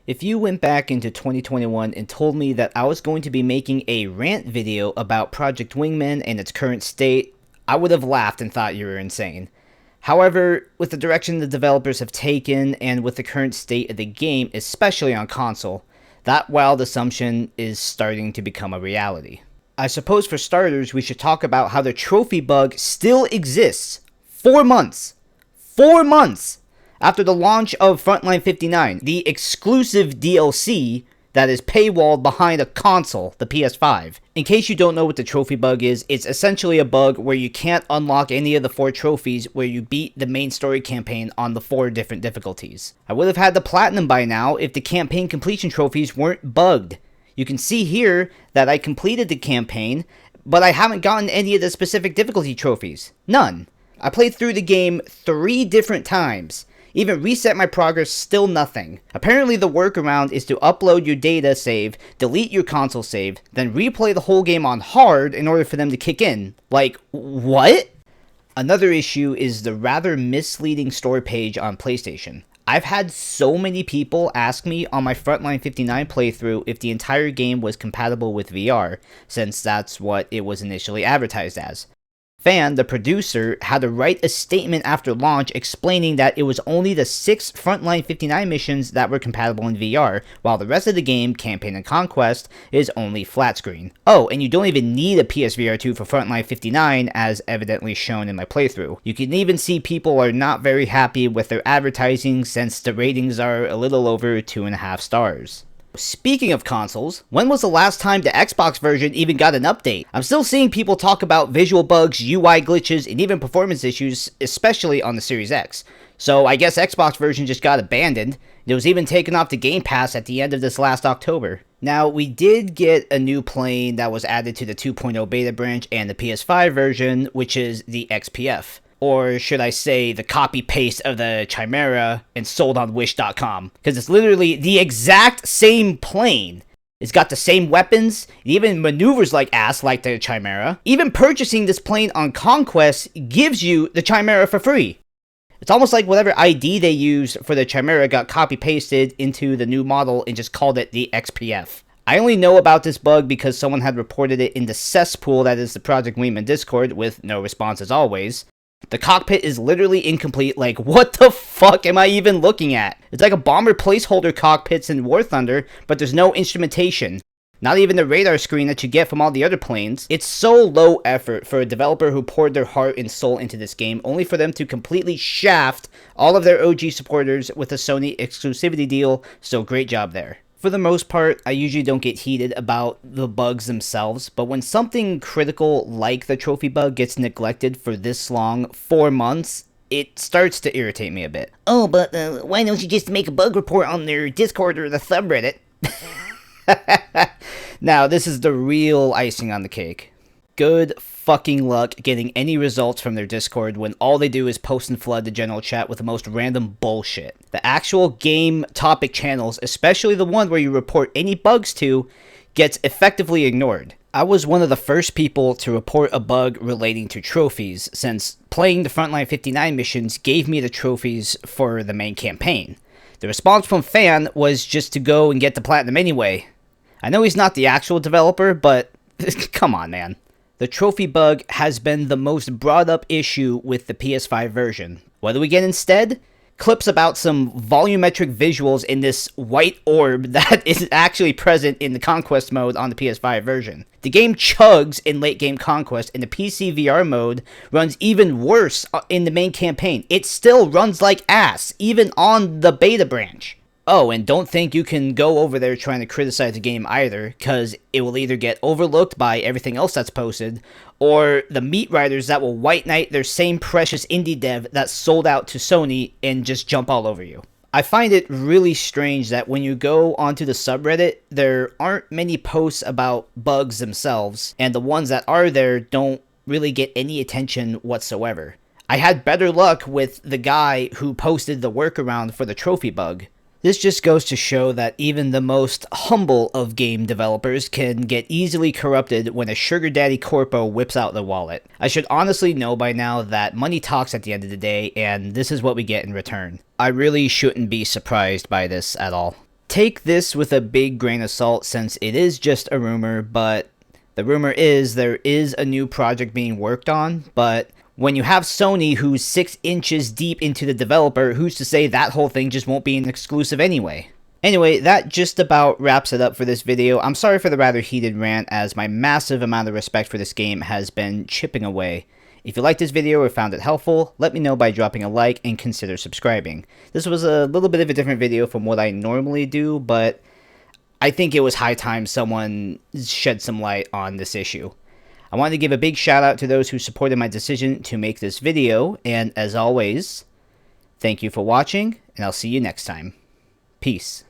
If you went back into 2021 and told me that I was going to be making a rant video about Project Wingman and its current state, I would have laughed and thought you were insane. However, with the direction the developers have taken and with the current state of the game, especially on console, that wild assumption is starting to become a reality. I suppose for starters, we should talk about how the trophy bug still exists 4 months. 4 months! After the launch of Frontline 59, the exclusive DLC that is paywalled behind a console, the PS5. In case you don't know what the trophy bug is, it's essentially a bug where you can't unlock any of the 4 trophies where you beat the main story campaign on the 4 different difficulties. I would have had the platinum by now if the campaign completion trophies weren't bugged. You can see here that I completed the campaign, but I haven't gotten any of the specific difficulty trophies. None. I played through the game 3 different times. Even reset my progress, still nothing. Apparently the workaround is to upload your data save, delete your console save, then replay the whole game on hard in order for them to kick in. Like, what? Another issue is the rather misleading story page on PlayStation. I've had so many people ask me on my Frontline 59 playthrough if the entire game was compatible with VR, since that's what it was initially advertised as. Fan, the producer, had to write a statement after launch explaining that it was only the 6 Frontline 59 missions that were compatible in VR, while the rest of the game, Campaign and Conquest, is only flat screen. Oh, and you don't even need a PSVR 2 for Frontline 59, as evidently shown in my playthrough. You can even see people are not very happy with their advertising since the ratings are a little over 2.5 stars. Speaking of consoles, when was the last time the Xbox version even got an update? I'm still seeing people talk about visual bugs, UI glitches, and even performance issues, especially on the Series X. So I guess Xbox version just got abandoned. It was even taken off the Game Pass at the end of this last October. Now, we did get a new plane that was added to the 2.0 beta branch and the PS5 version, which is the XPF. Or should I say the copy-paste of the Chimera and sold on Wish.com. Because it's literally the exact same plane. It's got the same weapons, it even maneuvers like ass like the Chimera. Even purchasing this plane on Conquest gives you the Chimera for free. It's almost like whatever ID they used for the Chimera got copy-pasted into the new model and just called it the XPF. I only know about this bug because someone had reported it in the cesspool that is the Project Wingman Discord, with no response as always. The cockpit is literally incomplete, like what the fuck am I even looking at? It's like a bomber placeholder cockpits in War Thunder, but there's no instrumentation. Not even the radar screen that you get from all the other planes. It's so low effort for a developer who poured their heart and soul into this game, only for them to completely shaft all of their OG supporters with a Sony exclusivity deal, so great job there. For the most part, I usually don't get heated about the bugs themselves, but when something critical like the trophy bug gets neglected for this long, 4 months, it starts to irritate me a bit. Oh, but why don't you just make a bug report on their Discord or the subreddit? Now, this is the real icing on the cake. Good fucking luck getting any results from their Discord when all they do is post and flood the general chat with the most random bullshit. The actual game topic channels, especially the one where you report any bugs to, gets effectively ignored. I was one of the first people to report a bug relating to trophies, since playing the Frontline 59 missions gave me the trophies for the main campaign. The response from Fan was just to go and get the platinum anyway. I know he's not the actual developer, but come on, man. The trophy bug has been the most brought up issue with the PS5 version. What do we get instead? Clips about some volumetric visuals in this white orb that is actually present in the Conquest mode on the PS5 version. The game chugs in late game Conquest, and the PC VR mode runs even worse in the main campaign. It still runs like ass, even on the beta branch. Oh, and don't think you can go over there trying to criticize the game either, because it will either get overlooked by everything else that's posted, or the meat riders that will white knight their same precious indie dev that sold out to Sony and just jump all over you. I find it really strange that when you go onto the subreddit, there aren't many posts about bugs themselves, and the ones that are there don't really get any attention whatsoever. I had better luck with the guy who posted the workaround for the trophy bug. This just goes to show that even the most humble of game developers can get easily corrupted when a sugar daddy corpo whips out the wallet. I should honestly know by now that money talks at the end of the day, and this is what we get in return. I really shouldn't be surprised by this at all. Take this with a big grain of salt since it is just a rumor, but the rumor is there is a new project being worked on, but when you have Sony who's 6 inches deep into the developer, who's to say that whole thing just won't be an exclusive anyway? Anyway, that just about wraps it up for this video. I'm sorry for the rather heated rant, as my massive amount of respect for this game has been chipping away. If you liked this video or found it helpful, let me know by dropping a like and consider subscribing. This was a little bit of a different video from what I normally do, but I think it was high time someone shed some light on this issue. I wanted to give a big shout out to those who supported my decision to make this video, and as always, thank you for watching, and I'll see you next time. Peace.